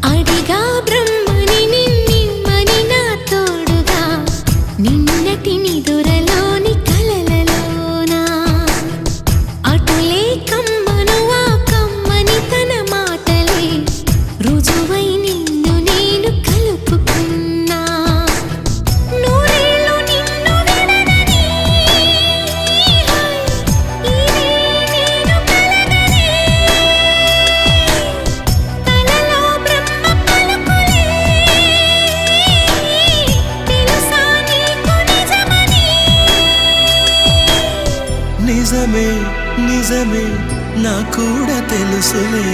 అడిగా బ్రహ్మని నిన్నిమ్మని నా తోడుగా నిన్నటి నిదురలోని కలలలోనా అటులే కమ్మను ఆ కమ్మని తన మాటలే రుజువై నిన్ను నేను కలుపుకున్నా నూరేళ్ళు నిన్ను విడనని ఇదే నేను కలగనే తలలో బ్రహ్మ పలుకులే తెలుసా నీకు నిజమని నిజమే నిజమే నా కూడా తెలుసులే